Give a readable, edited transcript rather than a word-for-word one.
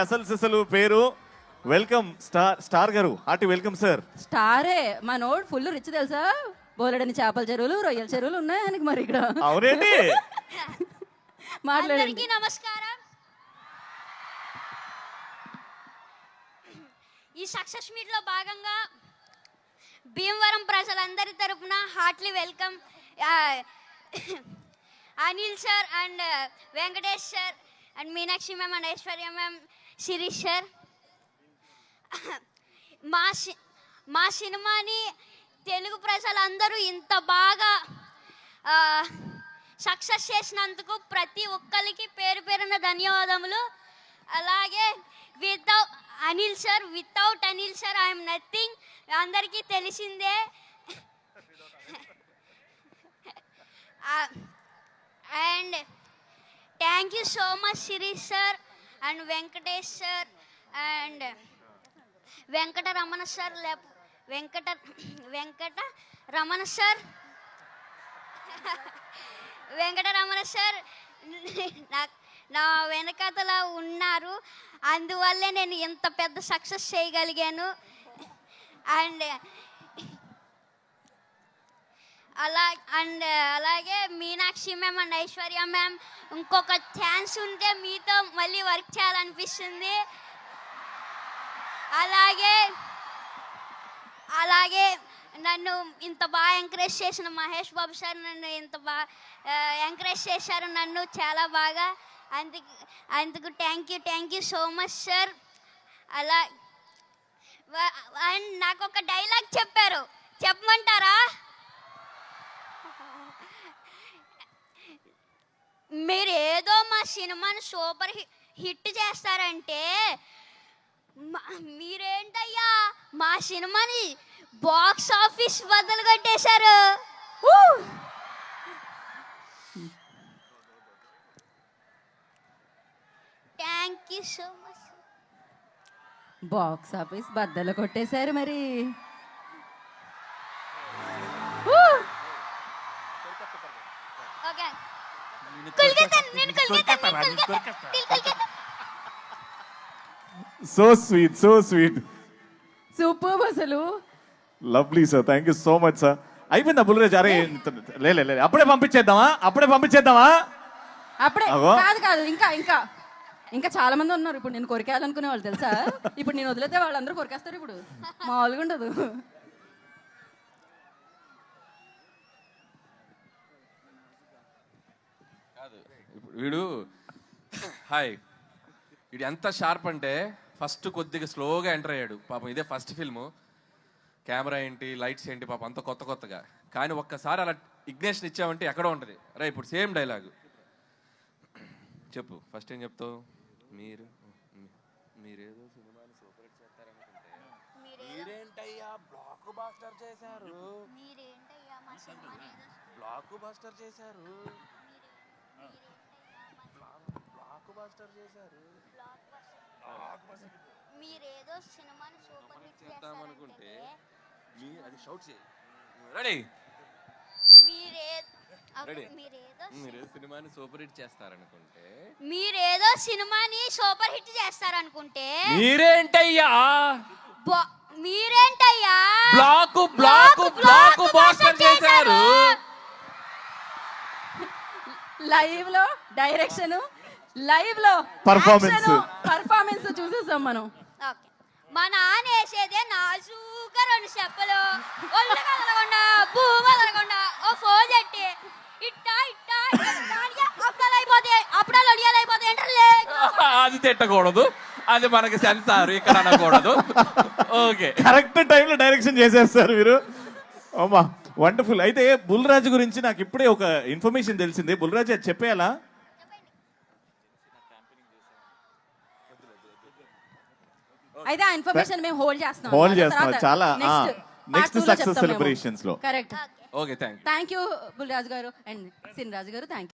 అసలు పేరు welcome star గారు, హార్టీ వెల్కమ్ సార్. స్టారే మనోడు ఫుల్ రిచ్ తెలుసా, బోలెడని చేపల చెరువులు రొయ్యల చెరువులు ఉన్నాయి ఆయనకి. మరి ఇక్కడ అవునండి. అందరికీ నమస్కారం. ఈ సక్సెస్ మీట్ లో భాగంగా భీమవరం ప్రజలందరి తరపున heartly welcome Anil sir and Venkatesh sir and Meenakshi ma'am and Aishwarya ma'am, Shirish sir. మా సినిమాని తెలుగు ప్రజలందరూ ఇంత బాగా సక్సెస్ చేసినందుకు ప్రతి ఒక్కరికి పేరు పేరున ధన్యవాదములు. అలాగే without Anil sir I am nothing, అందరికీ తెలిసిందే. And thank you so much Shirish sir and Venkatesh sir and Venkataramana sir. Venkataramana sir నా వెనకతల ఉన్నారు, అందువల్లే నేను ఇంత పెద్ద సక్సెస్ చేయగలిగాను. అండ్ అలాగే Meenakshi ma'am and Aishwarya ma'am, ఇంకొక ఛాన్స్ ఉంటే మీతో మళ్ళీ వర్క్ చేయాలనిపిస్తుంది. అలాగే నన్ను ఇంత బాగా ఎంకరేజ్ చేసిన మహేష్ బాబు సార్ నన్ను ఇంత బాగా ఎంకరేజ్ చేశారు నన్ను చాలా బాగా. అందుకు thank you so much sir. And నాకు ఒక డైలాగ్ చెప్పారు, చెప్పమంటారా? మీరు ఏదో మా సినిమాని సూపర్ హిట్ చేస్తారంటే మీరేంటయ్యా మా సినిమాని బాక్స్ ఆఫీస్ బద్దలు కొట్టేశారు. Thank you so much. Box office బద్దలు కొట్టేశారు మరి. ఓకే సో స్వీట్ సూపర్ అసలు. Lovely sir, thank you so much sir. అయిపోయిందా బుల్రాజ్? అరే లే అప్పుడే పంపించేద్దామా? అప్పుడే కాదు ఇంకా చాలా మంది ఉన్నారు. ఇప్పుడు నేను కొరికేయాలనుకునే వాళ్ళు తెలుసా. ఇప్పుడు నేను వదిలేతే వాళ్ళందరూ కొరికేస్తారు. ఇప్పుడు మామూలుగా ఉండదు. వీడు ఎంత షార్ప్ అంటే ఫస్ట్ కొద్దిగా స్లోగా ఎంటర్ అయ్యాడు పాపం. ఇదే ఫస్ట్ ఫిల్ము, కెమెరా ఏంటి లైట్స్ ఏంటి పాపం అంత కొత్తగా. కానీ ఒక్కసారి అలా ఇగ్నేషన్ ఇచ్చామంటే ఎక్కడో ఉంటుంది. రా ఇప్పుడు సేమ్ డైలాగు చెప్పు. ఫస్ట్ ఏం చెప్తావు? మీరేదో సినిమాని సూపర్ హిట్ చేస్తారనుకుంటే మీరేంటయ్యా బ్లాక్ బాస్టర్ చేశారు. మీరేదో సినిమాని సూపర్ హిట్ చేస్తారనుకుంటే అది షౌట్ చేయి. రెడీ? మీరేదో సినిమాని సూపర్ హిట్ చేస్తారనుకుంటే మీరేంటయ్యా బ్లాక్ బాస్టర్ చేశారు. లైవ్ లో డైరెక్షన్, లైవ్ లో పర్ఫార్మెన్స్ చూసేసాం మనం. మా నాన్న వేసేదే నాజూగా 2 చెప్పలు, ఒళ్ళు కదలకుండా భూమి కదలకుండా ఓ ఫోన్ చెట్టి అప్పుడాలు అడియాలైపోతాయి. అది తిట్టకూడదు, అది మనకి సెన్సార్ ఇక్కడ అనకూడదు. ఓకే, కరెక్ట్ టైంలో డైరెక్షన్ చేసేస్తారు మీరు. అమ్మా వండర్ఫుల్. అయితే బుల్రాజు గురించి నాకు ఇప్పుడే ఒక ఇన్ఫర్మేషన్ తెలిసింది. బుల్రాజు అది చెప్పేయాలా? అయితే ఆ ఇన్ఫర్మేషన్ మేము హోల్డ్ చేస్తున్నాం. చాలా నెక్స్ట్ సక్సెస్ సెలబ్రేషన్స్ లో. Correct. Okay, thank you Bulraju గారు అండ్ సిన్ రాజు గారు. Thank you.